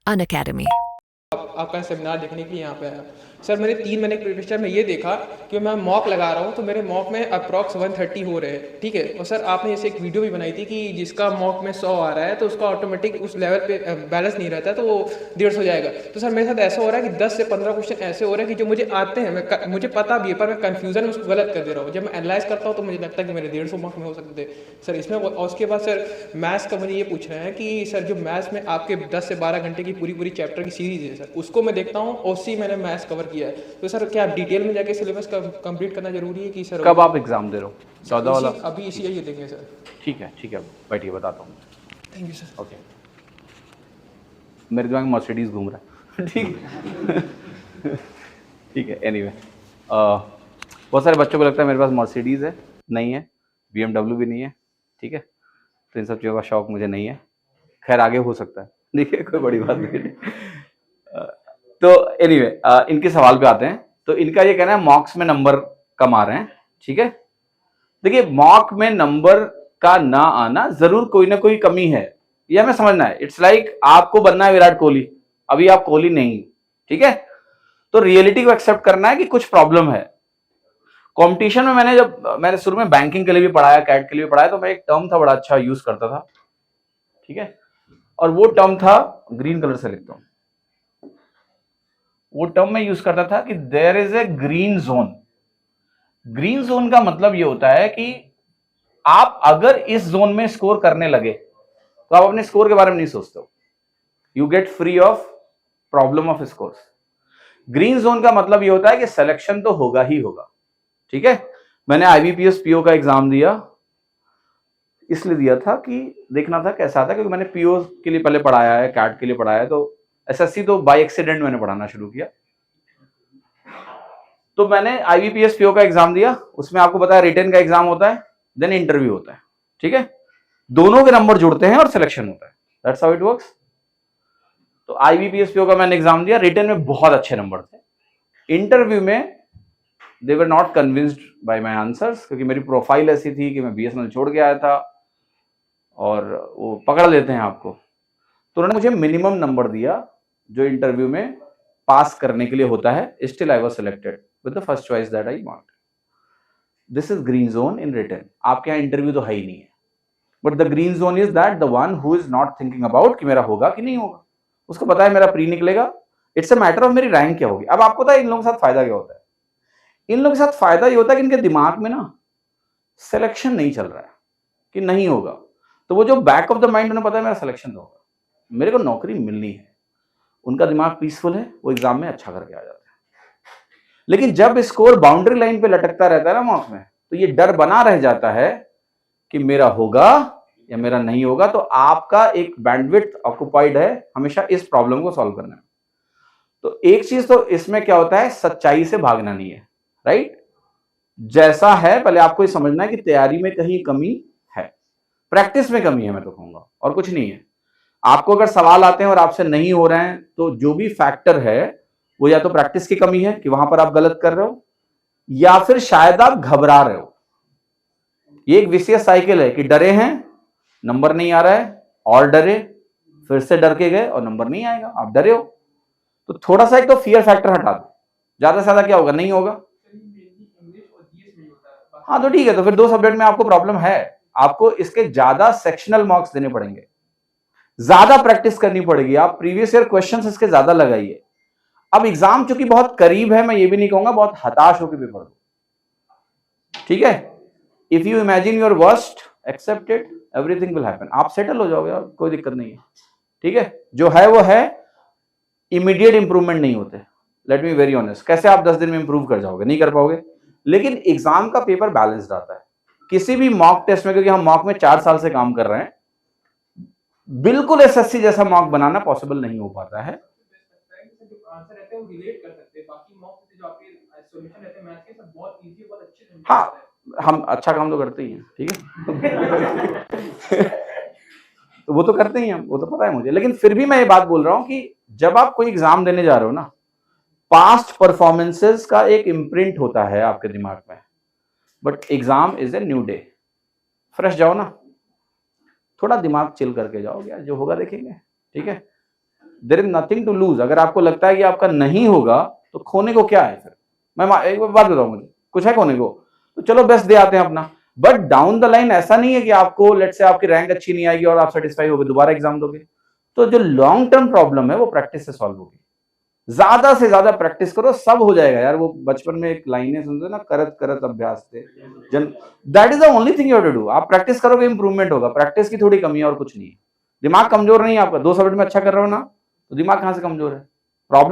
Unacademy. आपका seminar देखने के लिए यहाँ पे आया। सर मेरे 3 महीने के प्रीवियस में ये देखा कि मैं मॉक लगा रहा हूँ तो मेरे मॉक में अप्रॉक्स 130 हो रहे हैं, ठीक है। और सर आपने जैसे एक वीडियो भी बनाई थी कि जिसका मॉक में 100 आ रहा है तो उसका ऑटोमेटिक उस लेवल पे बैलेंस नहीं रहता है तो वो 150 हो जाएगा। तो सर मेरे साथ ऐसा हो रहा है कि 10 से 15 क्वेश्चन ऐसे हो रहे हैं कि जो मुझे आते हैं, मुझे पता भी है, पर मैं कन्फ्यूजन में उसको गलत कर दे रहा हूँ। जब मैं एनालाइज करता हूँ तो मुझे लगता है कि मेरे 150 मार्क्स में हो सकते थे सर इसमें। और उसके बाद सर मैथ्स का मुझे ये पूछना है कि सर जो मैथ्स में आपके 10 से 12 घंटे की पूरी पूरी चैप्टर की सीरीज है सर, उसको मैं देखता हूँ और उसी मैंने मैथ्स कवर किया है। तो सर क्या डिटेल में जाके सिलेबस का कंप्लीट करना जरूरी है कि सर कब आप एग्ज़ाम दे रहे हो? सर 14 वाला? अभी इसी ये देंगे सर। ठीक है, बैठिए बताता हूँ। Thank you sir. ओके, मेरे दिमाग में मर्सिडीज़ घूम रहा है। ठीक है। ठीक है, एनीवे बहुत सारे बच्चों को लगता है मेरे पास मर्सिडीज़ है, नहीं है। BMW भी नहीं है, ठीक है। तो इन सब चीज़ों का शौक मुझे नहीं है। खैर आगे हो सकता है, देखिए कोई बड़ी बात नहीं है। तो एनीवे इनके सवाल पे आते हैं। तो इनका ये कहना है मॉक्स में नंबर कम आ रहे हैं, ठीक है। देखिए मॉक में नंबर का ना आना जरूर कोई ना कोई कमी है, ये हमें समझना है। इट्स लाइक आपको बनना है विराट कोहली, अभी आप कोहली नहीं, ठीक है। तो रियलिटी को एक्सेप्ट करना है कि कुछ प्रॉब्लम है। कंपटीशन में मैंने शुरू में बैंकिंग के लिए भी पढ़ाया, कैट के लिए भी पढ़ाया, तो मैं एक टर्म था बड़ा अच्छा यूज करता था, ठीक है। और वो टर्म था, ग्रीन कलर से लिखता हूं, वो टर्म में यूज करता था कि there is a green zone. Green zone का मतलब ये होता है कि आप अगर इस जोन में स्कोर करने लगे तो आप अपने स्कोर के बारे में नहीं सोचते हो, you get free of problem of scores. Green zone का मतलब ये होता है कि सिलेक्शन तो होगा ही होगा, ठीक है। मैंने आईबीपीएस पीओ का एग्जाम दिया, इसलिए दिया था कि देखना था कैसा था, क्योंकि मैंने पीओ के लिए पहले पढ़ाया है, कैट के लिए पढ़ाया है, तो एसएससी तो बाय एक्सीडेंट मैंने पढ़ाना शुरू किया। तो मैंने आईबीपीएस पीओ का एग्जाम दिया, उसमें आपको पता है रिटन का एग्जाम होता है, देन इंटरव्यू होता है, ठीक है। दोनों के नंबर जुड़ते हैं और सिलेक्शन होता है, दैट्स हाउ इट वर्क्स। तो आईबीपीएस पीओ का मैंने एग्जाम दिया, रिटन में बहुत अच्छे नंबर थे, इंटरव्यू में they were not convinced by my answers, क्योंकि मेरी प्रोफाइल ऐसी थी कि मैं बीएसएनएल छोड़ के आया था और वो पकड़ लेते हैं आपको। तो उन्होंने मुझे मिनिमम नंबर दिया जो इंटरव्यू में पास करने के लिए होता है। Still I was selected with the first choice that I want. This is green zone in written. आपके यहाँ इंटरव्यू तो है ही नहीं है, but the green zone is that the one who is not thinking about कि मेरा होगा कि नहीं होगा, उसको पता है मेरा प्री निकलेगा, इट्स अ मैटर ऑफ मेरी रैंक क्या होगी। अब आपको पता है इन लोगों के साथ फायदा क्या होता है, इन लोगों के साथ फायदा ये होता है कि इनके दिमाग में ना सिलेक्शन नहीं चल रहा है कि नहीं होगा, तो वो जो बैक ऑफ द माइंड उन्हें पता है मेरा सिलेक्शन होगा, मेरे को नौकरी मिलनी है, उनका दिमाग पीसफुल है, वो एग्जाम में अच्छा करके आ जाता है। लेकिन जब स्कोर बाउंड्री लाइन पे लटकता रहता है ना मॉक में, तो ये डर बना रह जाता है कि मेरा होगा या मेरा नहीं होगा। तो आपका एक बैंडविड्थ ऑक्युपाइड है हमेशा इस प्रॉब्लम को सॉल्व करने में। तो एक चीज तो इसमें क्या होता है, सच्चाई से भागना नहीं है, राइट। जैसा है पहले आपको ये समझना है कि तैयारी में कहीं कमी है, प्रैक्टिस में कमी है, मैं तो कहूंगा, और कुछ नहीं है। आपको अगर सवाल आते हैं और आपसे नहीं हो रहे हैं, तो जो भी फैक्टर है वो या तो प्रैक्टिस की कमी है कि वहां पर आप गलत कर रहे हो, या फिर शायद आप घबरा रहे हो। ये एक विशियस साइकिल है कि डरे हैं, नंबर नहीं आ रहा है, और डरे, फिर से डर के गए और नंबर नहीं आएगा, आप डरे हो। तो थोड़ा सा एक तो फियर फैक्टर हटा दो, ज्यादा से ज्यादा क्या होगा, नहीं होगा। हाँ तो ठीक है, तो फिर 2 सब्जेक्ट में आपको प्रॉब्लम है, आपको इसके ज्यादा सेक्शनल मार्क्स देने पड़ेंगे, ज्यादा प्रैक्टिस करनी पड़ेगी, आप प्रीवियस ईयर क्वेश्चंस इसके ज्यादा लगाइए। अब एग्जाम चूंकि बहुत करीब है, मैं ये भी नहीं कहूंगा बहुत हताश होकर पेपर दो, ठीक है। If you imagine your worst, accept it, everything will happen, आप सेटल हो जाओगे, कोई दिक्कत नहीं है, ठीक है। जो है वो है, इमीडिएट इंप्रूवमेंट नहीं होते, लेट मी वेरी ऑनेस्ट। कैसे आप 10 दिन में इंप्रूव कर जाओगे, नहीं कर पाओगे। लेकिन एग्जाम का पेपर बैलेंस्ड आता है किसी भी मॉक टेस्ट में, क्योंकि हम मॉक में 4 साल से काम कर रहे हैं, बिल्कुल एसएससी जैसा मॉक बनाना पॉसिबल नहीं हो पाता है। हाँ, हम अच्छा काम तो करते ही हैं, ठीक है। तो वो तो करते ही हैं, वो तो पता है मुझे, लेकिन फिर भी मैं ये बात बोल रहा हूं कि जब आप कोई एग्जाम देने जा रहे हो ना, पास्ट परफॉर्मेंसेस का एक इम्प्रिंट होता है आपके दिमाग में, but exam is a new day, fresh जाओ ना, थोड़ा दिमाग चिल करके जाओ, यार जो होगा देखेंगे, ठीक है। There is nothing to lose. अगर आपको लगता है कि आपका नहीं होगा तो खोने को क्या है फिर? मैं एक बात बताऊं, मुझे कुछ है खोने को? तो चलो बेस्ट दे आते हैं अपना। बट डाउन द लाइन ऐसा नहीं है कि आपको लेट्स से आपकी रैंक अच्छी नहीं आएगी और आप सेटिस्फाई हो गए, दोबारा एग्जाम दोगे। तो जो लॉन्ग टर्म प्रॉब्लम है वो प्रैक्टिस से सॉल्व होगी। ज्यादा से ज्यादा प्रैक्टिस करो, सब हो जाएगा यार। वो बचपन में एक लाइनें सुनते ना, करत करत अभ्यास थे जन, that is the only thing you have to do. आप प्रैक्टिस करोगे, इंप्रूवमेंट होगा। प्रैक्टिस की थोड़ी कमी है और कुछ नहीं है। दिमाग कमजोर नहीं है आपका, 2 सब्जेक्ट में अच्छा कर रहे हो ना, तो दिमाग कहां से कमजोर है? प्रॉब्लम